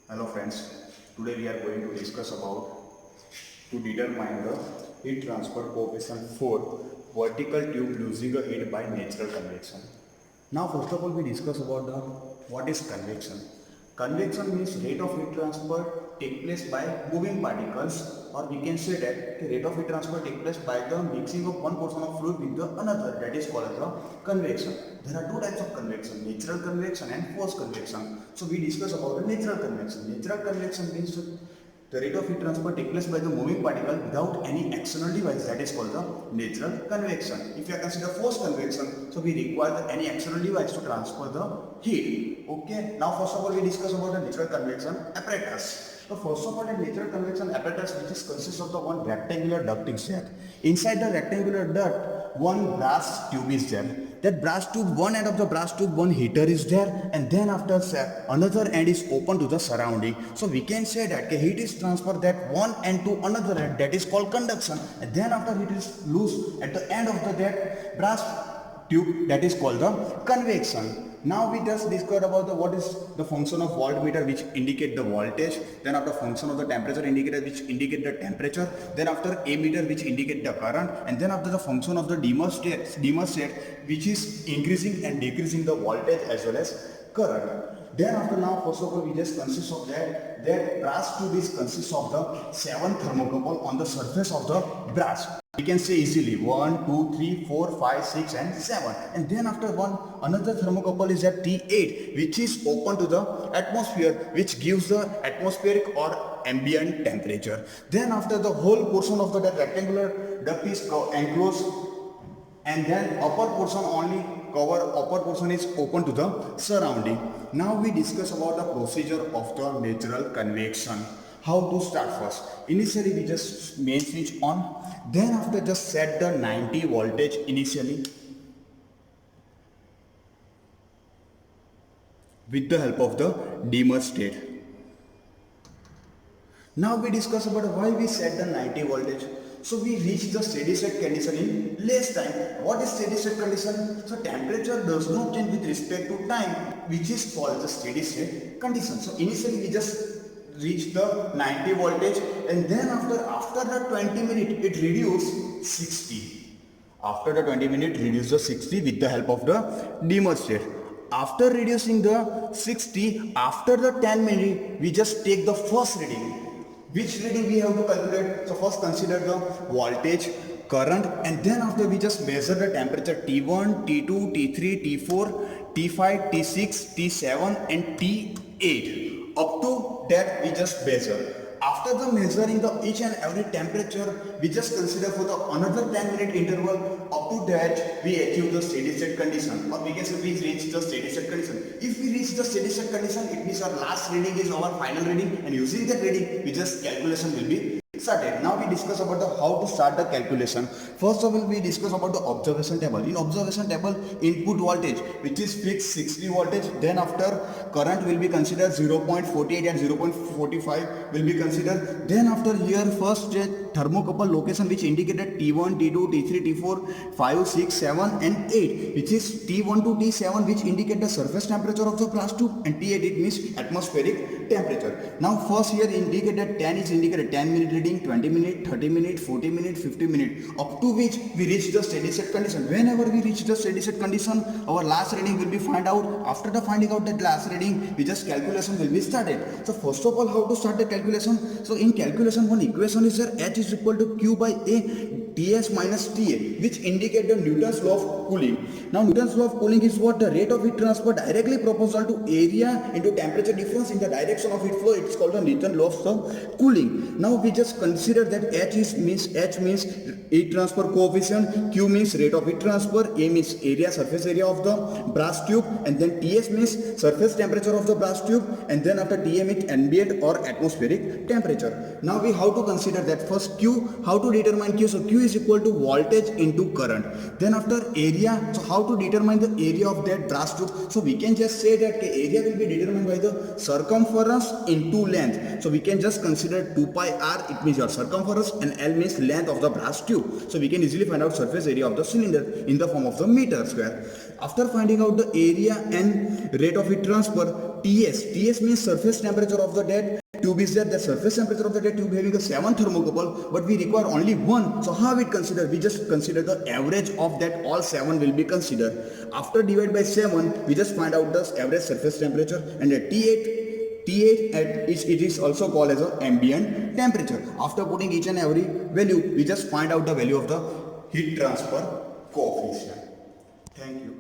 Hello friends, today we are going to discuss about to determine the heat transfer coefficient for vertical tube losing a heat by natural convection. Now first of all we discuss about the what is convection. Convection means rate of heat transfer take place by moving particles, or we can say that the rate of heat transfer take place by the mixing of one portion of fluid with the another, that is called as the convection. There are two types of convection, natural convection and forced convection. So we discuss about the natural convection. Natural convection means the rate of heat transfer takes place by the moving particle without any external device, that is called the natural convection. If you consider forced convection, so we require any external device to transfer the heat. Okay, now first of all we discuss about the natural convection apparatus. So first of all, the natural convection apparatus, which is consists of the one rectangular duct is there. Inside the rectangular duct, one brass tube is there. That brass tube, one end of the brass tube, one heater is there, and then after another end is open to the surrounding. So we can say that heat is transferred that one end to another end, that is called conduction, and then after heat is loose at the end of the that brass tube, that is called the convection. Now we just discovered about what is the function of voltmeter, which indicate the voltage, then after function of the temperature indicator, which indicate the temperature, then after ammeter, which indicate the current, and then after the function of the dimmer state, which is increasing and decreasing the voltage as well as current. Then after, now first of all we just consist of that brass tube is consists of the 7 thermocouple on the surface of the brass. We can say easily 1, 2, 3, 4, 5, 6 and 7. And then after another thermocouple is at T8, which is open to the atmosphere, which gives the atmospheric or ambient temperature. Then after, the whole portion of the rectangular duct is enclosed, and then upper portion is open to the surrounding. Now we discuss about the procedure of the natural convection. How to start first? Initially we just main switch on, then after just set the 90 voltage initially with the help of the dimmer state. Now we discuss about why we set the 90 voltage. So we reach the steady state condition in less time. What is steady state condition? So temperature does not change with respect to time, which is called the steady state condition. So initially we just reach the 90 voltage, and then after the 20 minutes it reduces 60. After the 20 minutes reduce the 60 with the help of the dimmer state. After reducing the 60, after the 10 minutes we just take the first reading. Which reading we have to calculate? So first consider the voltage, current, and then after we just measure the temperature T1, T2, T3, T4, T5, T6, T7 and T8. Up to that we just measure. After the measuring the each and every temperature, we just consider for the another 10-minute interval. Up to that we achieve the steady state condition, or we can say we reach the steady state condition. If we reach the steady state condition, it means our last reading is our final reading, and using that reading we just calculation will be started. Now we discuss about the how to start the calculation. First of all we discuss about the observation table. In observation table, input voltage which is fixed 60 voltage, then after current will be considered 0.48 and 0.45 will be considered. Then after here first thermocouple location which indicated T1, T2, T3, T4, 5, 6, 7 and 8, which is T1 to T7 which indicate the surface temperature of the brass tube, and T8 it means atmospheric temperature. Now first here indicated 10 is indicated 10 minute reading, 20 minute, 30 minute, 40 minute, 50 minute, up to which we reach the steady state condition. Whenever we reach the steady state condition, our last reading will be find out. After the finding out that last reading, we just calculation will be started. So first of all, how to start the calculation? So in calculation, one equation is there, H is equal to Q by A Ts minus Ta, which indicate the Newton's law of cooling. Now Newton's law of cooling is what? The rate of heat transfer directly proportional to area into temperature difference in the direction of heat flow. It's called the Newton's law of cooling. Now we just consider that H means heat transfer coefficient, Q means rate of heat transfer, A means area, surface area of the brass tube, and then Ts means surface temperature of the brass tube, and then after Ta means ambient or atmospheric temperature. Now we how to consider that? First Q, how to determine Q? So Q is equal to voltage into current. Then after area, so how to determine the area of that brass tube? So we can just say that area will be determined by the circumference into length. So we can just consider 2 pi r, it means your circumference, and L means length of the brass tube. So we can easily find out surface area of the cylinder in the form of the meter square. After finding out the area and rate of heat transfer, TS means surface temperature of the dead tube is there. The surface temperature of the dead tube having a 7 thermocouple, but we require only one. So how it consider? We just consider the average of that. All 7 will be considered. After divide by 7, we just find out the average surface temperature, and the T8 it is also called as a ambient temperature. After putting each and every value, we just find out the value of the heat transfer coefficient. Thank you.